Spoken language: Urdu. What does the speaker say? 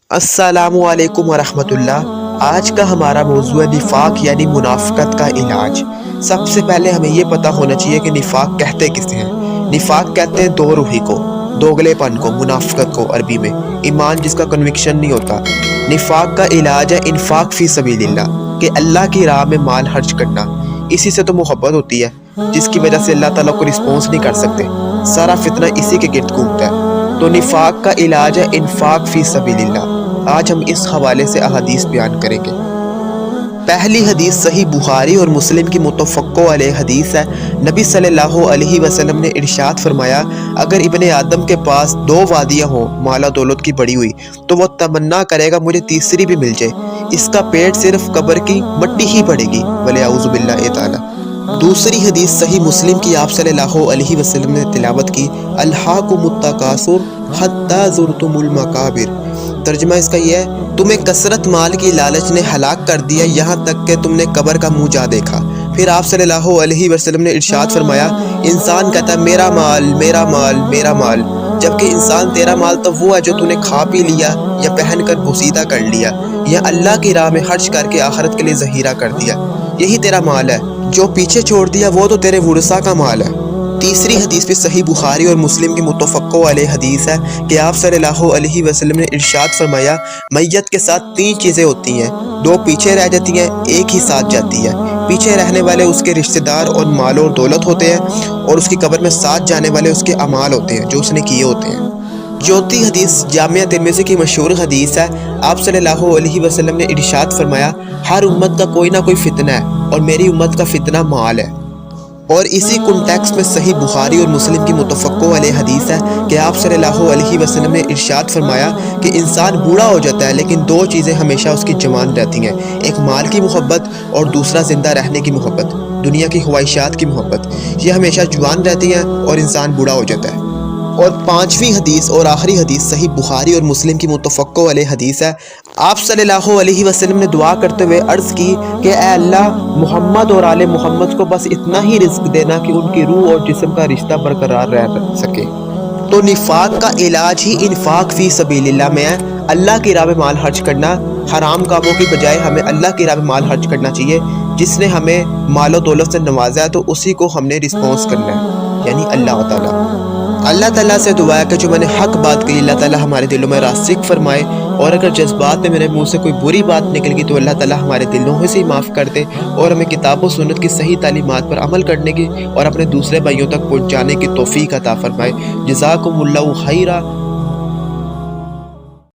السلام علیکم ورحمۃ اللہ۔ آج کا ہمارا موضوع ہے نفاق یعنی منافقت کا علاج۔ سب سے پہلے ہمیں یہ پتہ ہونا چاہیے کہ نفاق کہتے کسے ہیں۔ نفاق کہتے ہیں دو روحی کو، دوگلے پن کو، منافقت کو عربی میں، ایمان جس کا کنوکشن نہیں ہوتا۔ نفاق کا علاج ہے انفاق فی سبیل اللہ، کہ اللہ کی راہ میں مال خرچ کرنا۔ اسی سے تو محبت ہوتی ہے، جس کی وجہ سے اللہ تعالیٰ کو رسپونس نہیں کر سکتے۔ سارا فتنہ اسی کے گرد گھومتا ہے۔ تو نفاق کا علاج ہے انفاق فی سبیل اللہ۔ آج ہم اس حوالے سے احادیث بیان کریں گے۔ پہلی حدیث صحیح بخاری اور مسلم کی متفق علیہ حدیث ہے۔ نبی صلی اللہ علیہ وسلم نے ارشاد فرمایا، اگر ابن آدم کے پاس دو وادیاں ہوں مال و دولت کی بڑی ہوئی، تو وہ تمنا کرے گا مجھے تیسری بھی مل جائے۔ اس کا پیٹ صرف قبر کی مٹی ہی پڑے گی، وَلِيَعُوذُ بِاللَّهِ تعالی۔ دوسری حدیث صحیح مسلم کی، آپ صلی اللہ علیہ وسلم نے تلاوت کی، الہاکم التکاثر حتی زرتم المقابر۔ ترجمہ اس کا یہ ہے، تمہیں کثرت مال کی لالچ نے ہلاک کر دیا یہاں تک کہ تم نے قبر کا منہ جا دیکھا۔ پھر آپ صلی اللہ علیہ وسلم نے ارشاد فرمایا، انسان کہتا ہے میرا مال میرا مال میرا مال، جبکہ انسان تیرا مال تو وہ ہے جو تو نے کھا پی لیا یا پہن کر بوسیدہ کر لیا یا اللہ کی راہ میں خرچ کر کے آخرت کے لیے ذخیرہ کر دیا، یہی تیرا مال ہے۔ جو پیچھے چھوڑ دیا وہ تو تیرے ورثہ کا مال ہے۔ تیسری حدیث بھی صحیح بخاری اور مسلم کی متفق علیہ حدیث ہے کہ آپ صلی اللہ علیہ وسلم نے ارشاد فرمایا، میت کے ساتھ تین چیزیں ہوتی ہیں، دو پیچھے رہ جاتی ہیں، ایک ہی ساتھ جاتی ہے۔ پیچھے رہنے والے اس کے رشتہ دار اور مال اور دولت ہوتے ہیں، اور اس کی قبر میں ساتھ جانے والے اس کے اعمال ہوتے ہیں جو اس نے کیے ہوتے ہیں۔ چوتھی حدیث جامعہ ترمذی کی مشہور حدیث ہے۔ آپ صلی اللہ علیہ وسلم نے ارشاد فرمایا، ہر امت کا کوئی نہ کوئی فتنہ ہے، اور میری امت کا فتنہ مال ہے۔ اور اسی کنٹیکس میں صحیح بخاری اور مسلم کی متفق علیہ حدیث ہے کہ آپ صلی اللہ علیہ وسلم نے ارشاد فرمایا کہ انسان بوڑھا ہو جاتا ہے لیکن دو چیزیں ہمیشہ اس کی جوان رہتی ہیں، ایک مال کی محبت اور دوسرا زندہ رہنے کی محبت، دنیا کی خواہشات کی محبت۔ یہ ہمیشہ جوان رہتی ہیں اور انسان بوڑھا ہو جاتا ہے۔ اور پانچویں حدیث اور آخری حدیث صحیح بخاری اور مسلم کی متفق علیہ حدیث ہے۔ آپ صلی اللہ علیہ وسلم نے دعا کرتے ہوئے عرض کی کہ اے اللہ، محمد اور آل محمد کو بس اتنا ہی رزق دینا کہ ان کی روح اور جسم کا رشتہ برقرار رہ سکے۔ تو نفاق کا علاج ہی انفاق فی سبیل اللہ میں ہے۔ اللہ کی راہ میں مال خرچ کرنا، حرام کاموں کی بجائے ہمیں اللہ کی راہ میں مال خرچ کرنا چاہیے۔ جس نے ہمیں مال و دولت سے نوازا ہے تو اسی کو ہم نے رسپونس کرنا ہے، یعنی اللہ تعالیٰ۔ اللہ تعالیٰ سے دعا ہے کہ جو میں نے حق بات کہی اللہ تعالیٰ ہمارے دلوں میں راسخ فرمائے، اور اگر جذبات میں میرے منہ سے کوئی بری بات نکل گئی تو اللہ تعالیٰ ہمارے دلوں سے ہی معاف کر دے، اور ہمیں کتاب و سنت کی صحیح تعلیمات پر عمل کرنے کی اور اپنے دوسرے بھائیوں تک پہنچانے کی توفیق عطا فرمائے۔ جزاکم اللہ خیرا۔